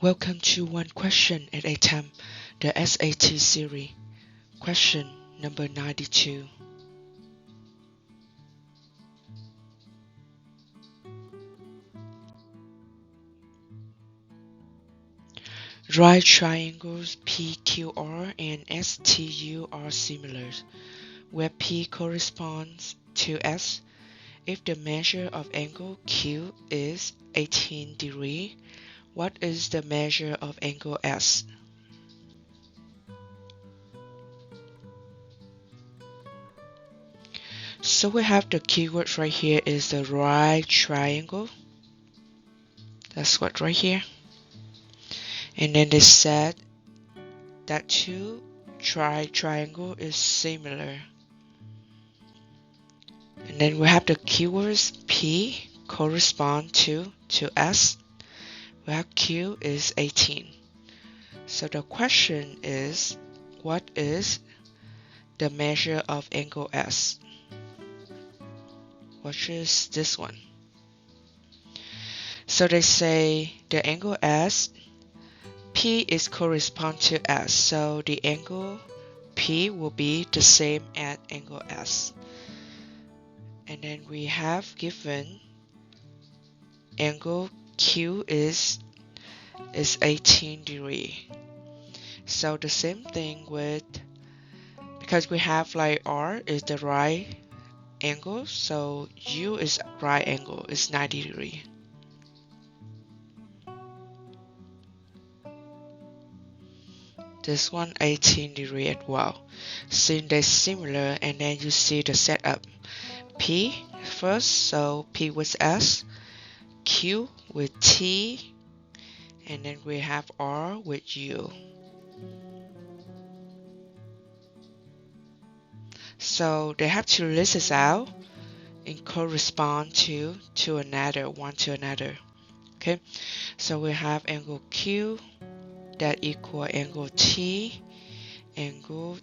Welcome to One Question at a Time, the SAT series. Question number 92. Right triangles PQR and STU are similar, where P corresponds to S. If the measure of angle Q is 18 degrees, what is the measure of angle S? So we have the keyword right here is the right triangle. That's what right here. And then they said that two triangle is similar. And then we have the keywords P correspond to S. We have Q is 18. So the question is, what is the measure of angle S? What is this one? So they say the angle S, P is correspond to S. So the angle P will be the same as angle S. And then we have given angle Q is 18 degrees. So the same thing with, because we have like R is the right angle, so U is right angle, is 90 degrees. This one 18 degrees as well. Since they're similar, and then you see the setup. P first, so P with S, Q with T, and then we have R with U. So they have to list this out and correspond to another, one to another. Okay, so we have angle Q that equal angle T, angle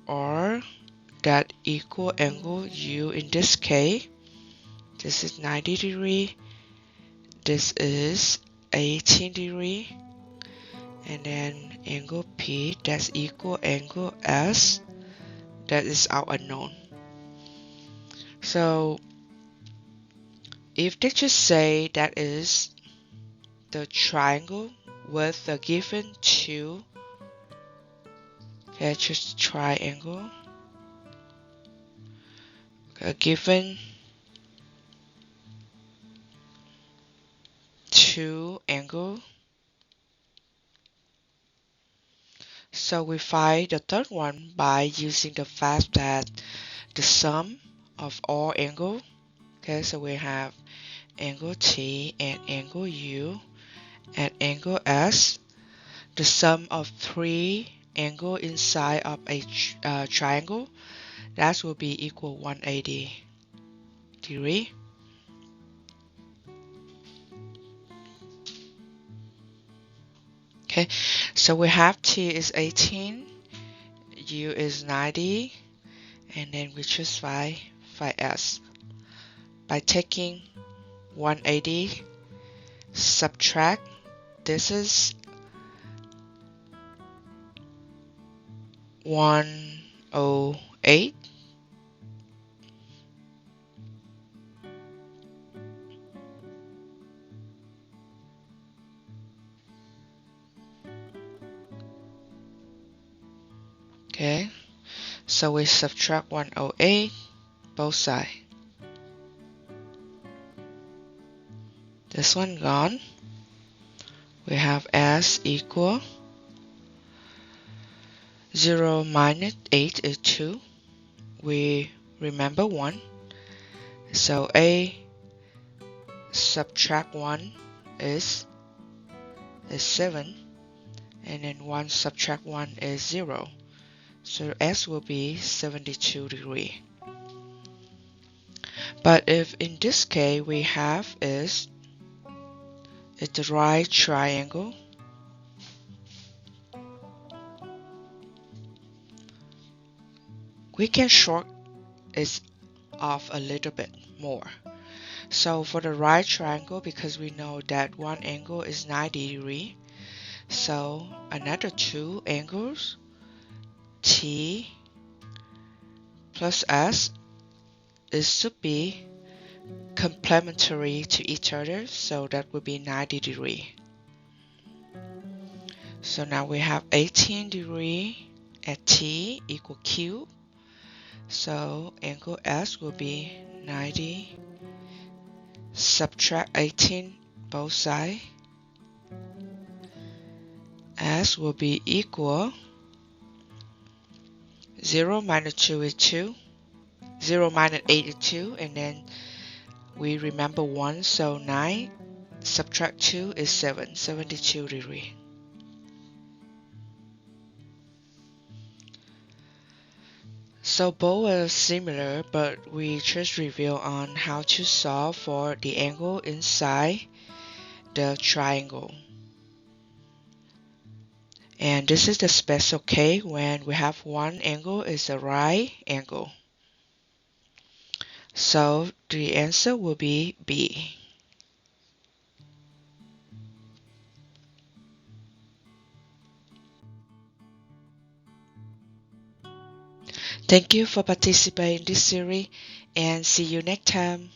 R that equal angle U. In this case, this is 90 degrees, this is 18 degrees, and then angle P that's equal angle S, that is our unknown. So if they just say that is the triangle with the given two, okay, just triangle, given two angle. So we find the third one by using the fact that the sum of all angle. Okay, so we have angle T and angle U and angle S. The sum of three angle inside of a triangle, that will be equal 180 degree. Okay, so we have T is 18, U is 90, and then we choose phi S. By taking 180, subtract, this is 108. Okay, so we subtract 108 both sides. This one gone. We have S equal 0 minus 8 is 2. We remember 1. So A subtract 1 is 7. And then 1 subtract 1 is 0. So S will be 72 degrees. But if in this case we have is the right triangle, we can short it off a little bit more. So for the right triangle, because we know that one angle is 90 degrees, So another two angles, T plus S, is to be complementary to each other, so that would be 90 degree. So now we have 18 degree at T equal Q. So angle S will be 90, subtract 18 both sides. S will be equal 0 minus 2 is 2, 0 minus 8 is 2, and then we remember 1, so 9, subtract 2 is 7, 72 degree. So both are similar, but we just review on how to solve for the angle inside the triangle. And this is the special case when we have one angle is a right angle. So the answer will be B. Thank you for participating in this series and see you next time.